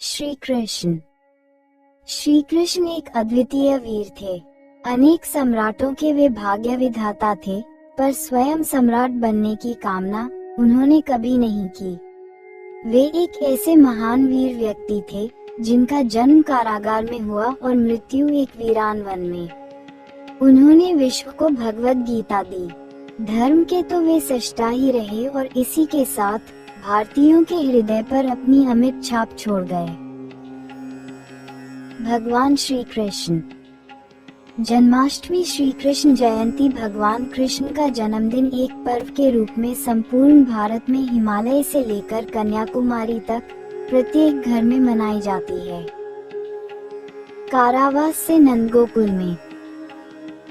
श्री कृष्ण। श्री कृष्ण एक अद्वितीय वीर थे। अनेक सम्राटों के वे भाग्य विधाता थे, पर स्वयं सम्राट बनने की कामना उन्होंने कभी नहीं की। वे एक ऐसे महान वीर व्यक्ति थे जिनका जन्म कारागार में हुआ और मृत्यु एक वीरान वन में। उन्होंने विश्व को भगवद गीता दी। धर्म के तो वे सृष्टा ही रहे और इसी के साथ भारतीयों के हृदय पर अपनी अमिट छाप छोड़ गए। भगवान श्री कृष्ण। जन्माष्टमी श्री कृष्ण जयंती भगवान कृष्ण का जन्मदिन एक पर्व के रूप में संपूर्ण भारत में हिमालय से लेकर कन्याकुमारी तक प्रत्येक घर में मनाई जाती है। कारावास से नंदगोकुल में।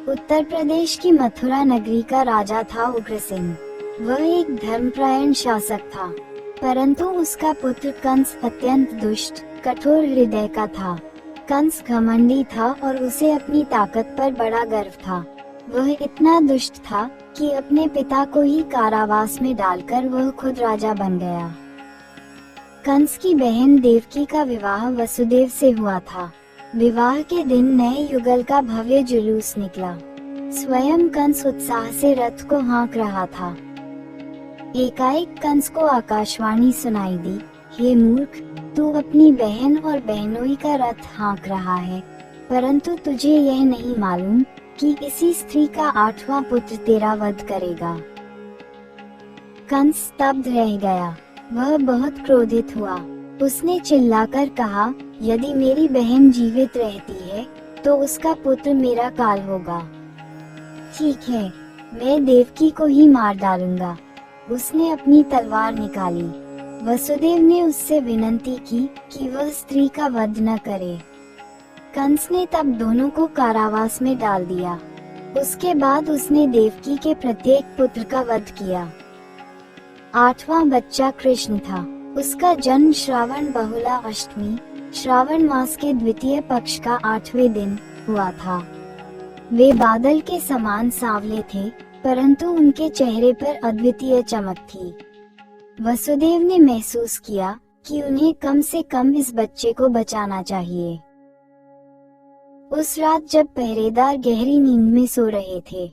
उत्तर प्रदेश की मथुरा नगरी का राजा था उग्रसेन। वह एक धर्मपरायण शासक था, परंतु उसका पुत्र कंस अत्यंत दुष्ट, कठोर हृदय का था। कंस घमंडी था और उसे अपनी ताकत पर बड़ा गर्व था। वह इतना दुष्ट था कि अपने पिता को ही कारावास में डालकर वह खुद राजा बन गया। कंस की बहन देवकी का विवाह वसुदेव से हुआ था। विवाह के दिन नए युगल का भव्य जुलूस निकला। स्वयं कंस उत्साह से रथ को हाँक रहा था। एकाएक कंस को आकाशवाणी सुनाई दी, हे मूर्ख, तू अपनी बहन और बहनोई का रथ हाँक रहा है, परंतु तुझे यह नहीं मालूम कि इसी स्त्री का 8वां पुत्र तेरा वध करेगा। कंस स्तब्ध रह गया। वह बहुत क्रोधित हुआ। उसने चिल्लाकर कहा, यदि मेरी बहन जीवित रहती है तो उसका पुत्र मेरा काल होगा। ठीक है, मैं देवकी को ही मार डालूंगा। उसने अपनी तलवार निकाली। वसुदेव ने उससे विनती की कि वह स्त्री का वध न करे। कंस ने तब दोनों को कारावास में डाल दिया। उसके बाद उसने देवकी के प्रत्येक पुत्र का वध किया। 8वां बच्चा कृष्ण था। उसका जन्म श्रावण बहुला अष्टमी, श्रावण मास के द्वितीय पक्ष का 8वें दिन हुआ था। वे बादल के समान सांवले थे, परंतु उनके चेहरे पर अद्वितीय चमक थी। वसुदेव ने महसूस किया कि उन्हें कम से कम इस बच्चे को बचाना चाहिए। उस रात जब पहरेदार गहरी नींद में सो रहे थे,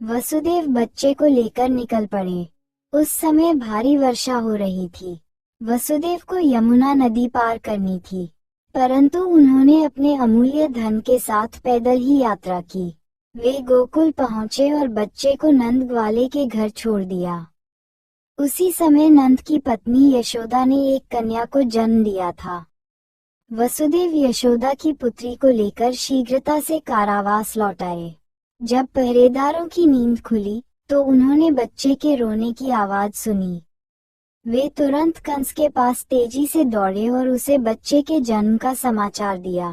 वसुदेव बच्चे को लेकर निकल पड़े। उस समय भारी वर्षा हो रही थी। वसुदेव को यमुना नदी पार करनी थी, परंतु उन्होंने अपने अमूल्य धन के साथ पैदल ही यात्रा की। वे गोकुल पहुँचे और बच्चे को नंद ग्वाले के घर छोड़ दिया। उसी समय नंद की पत्नी यशोदा ने एक कन्या को जन्म दिया था। वसुदेव यशोदा की पुत्री को लेकर शीघ्रता से कारावास लौट आए। जब पहरेदारों की नींद खुली तो उन्होंने बच्चे के रोने की आवाज सुनी। वे तुरंत कंस के पास तेजी से दौड़े और उसे बच्चे के जन्म का समाचार दिया।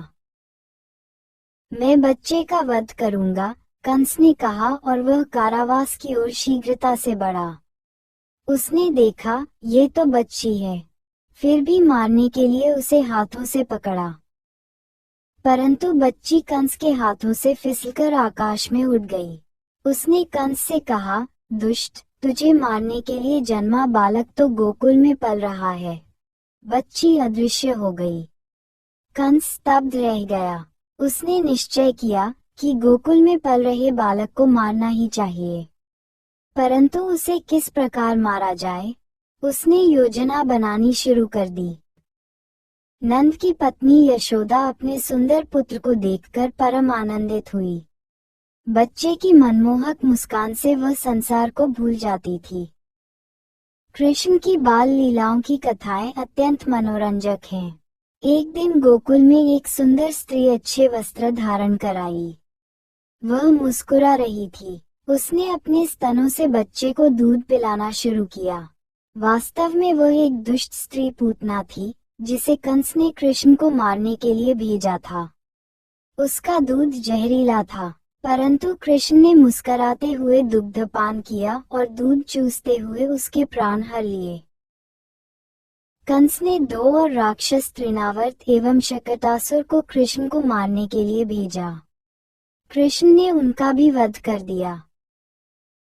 मैं बच्चे का वध करूंगा, कंस ने कहा और वह कारावास की ओर शीघ्रता से बढ़ा। उसने देखा, ये तो बच्ची है, फिर भी मारने के लिए उसे हाथों से पकड़ा, परंतु बच्ची कंस के हाथों से फिसलकर आकाश में उड़ गई। उसने कंस से कहा, दुष्ट, तुझे मारने के लिए जन्मा बालक तो गोकुल में पल रहा है। बच्ची अदृश्य हो गई। कंस स्तब्ध रह गया। उसने निश्चय किया कि गोकुल में पल रहे बालक को मारना ही चाहिए, परंतु उसे किस प्रकार मारा जाए, उसने योजना बनानी शुरू कर दी। नंद की पत्नी यशोदा अपने सुंदर पुत्र को देखकर परम आनंदित हुई। बच्चे की मनमोहक मुस्कान से वह संसार को भूल जाती थी। कृष्ण की बाल लीलाओं की कथाएं अत्यंत मनोरंजक हैं। एक दिन गोकुल में एक सुंदर स्त्री अच्छे वस्त्र धारण कर आई। वह मुस्कुरा रही थी। उसने अपने स्तनों से बच्चे को दूध पिलाना शुरू किया। वास्तव में वह एक दुष्ट स्त्री पूतना थी, जिसे कंस ने कृष्ण को मारने के लिए भेजा था। उसका दूध जहरीला था, परंतु कृष्ण ने मुस्कुराते हुए दुग्धपान किया और दूध चूसते हुए उसके प्राण हर लिए। कंस ने 2 और राक्षस तृणावर्त एवं शकटासुर को कृष्ण को मारने के लिए भेजा। कृष्ण ने उनका भी वध कर दिया।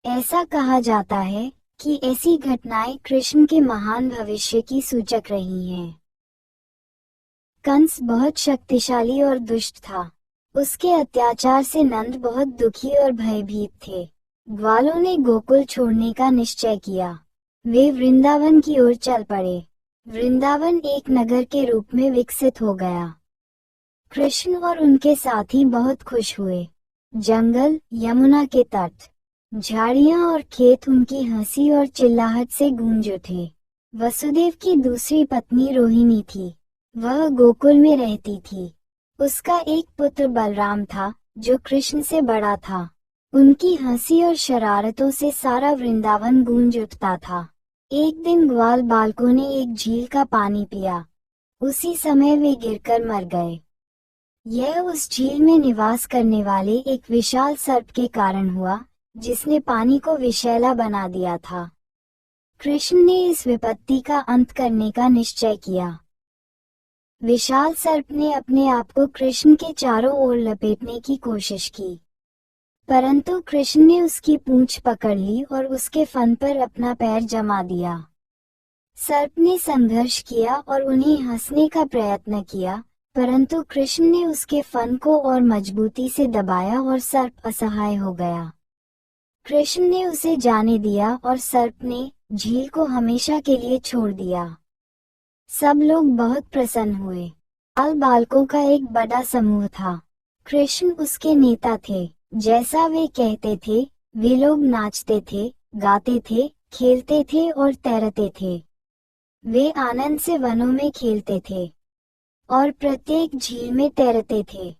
ऐसा कहा जाता है कि ऐसी घटनाएं कृष्ण के महान भविष्य की सूचक रही हैं। कंस बहुत शक्तिशाली और दुष्ट था। उसके अत्याचार से नंद बहुत दुखी और भयभीत थे। ग्वालों ने गोकुल छोड़ने का निश्चय किया। वे वृंदावन की ओर चल पड़े। वृंदावन एक नगर के रूप में विकसित हो गया। कृष्ण और उनके साथी बहुत खुश हुए। जंगल, यमुना के तट, झाड़ियां और खेत उनकी हंसी और चिल्लाहट से गूंज उठे। वसुदेव की दूसरी पत्नी रोहिणी थी। वह गोकुल में रहती थी। उसका एक पुत्र बलराम था, जो कृष्ण से बड़ा था। उनकी हंसी और शरारतों से सारा वृंदावन गूंज उठता था। एक दिन ग्वाल बालकों ने एक झील का पानी पिया। उसी समय वे गिरकर मर गए। यह उस झील में निवास करने वाले एक विशाल सर्प के कारण हुआ, जिसने पानी को विषैला बना दिया था। कृष्ण ने इस विपत्ति का अंत करने का निश्चय किया। विशाल सर्प ने अपने आप को कृष्ण के चारों ओर लपेटने की कोशिश की, परंतु कृष्ण ने उसकी पूंछ पकड़ ली और उसके फन पर अपना पैर जमा दिया। सर्प ने संघर्ष किया और उन्हें हंसने का प्रयत्न किया, परंतु कृष्ण ने उसके फन को और मजबूती से दबाया और सर्प असहाय हो गया। कृष्ण ने उसे जाने दिया और सर्प ने झील को हमेशा के लिए छोड़ दिया। सब लोग बहुत प्रसन्न हुए। बाल बालकों का एक बड़ा समूह था। कृष्ण उसके नेता थे। जैसा वे कहते थे, वे लोग नाचते थे, गाते थे, खेलते थे और तैरते थे। वे आनंद से वनों में खेलते थे और प्रत्येक झील में तैरते थे।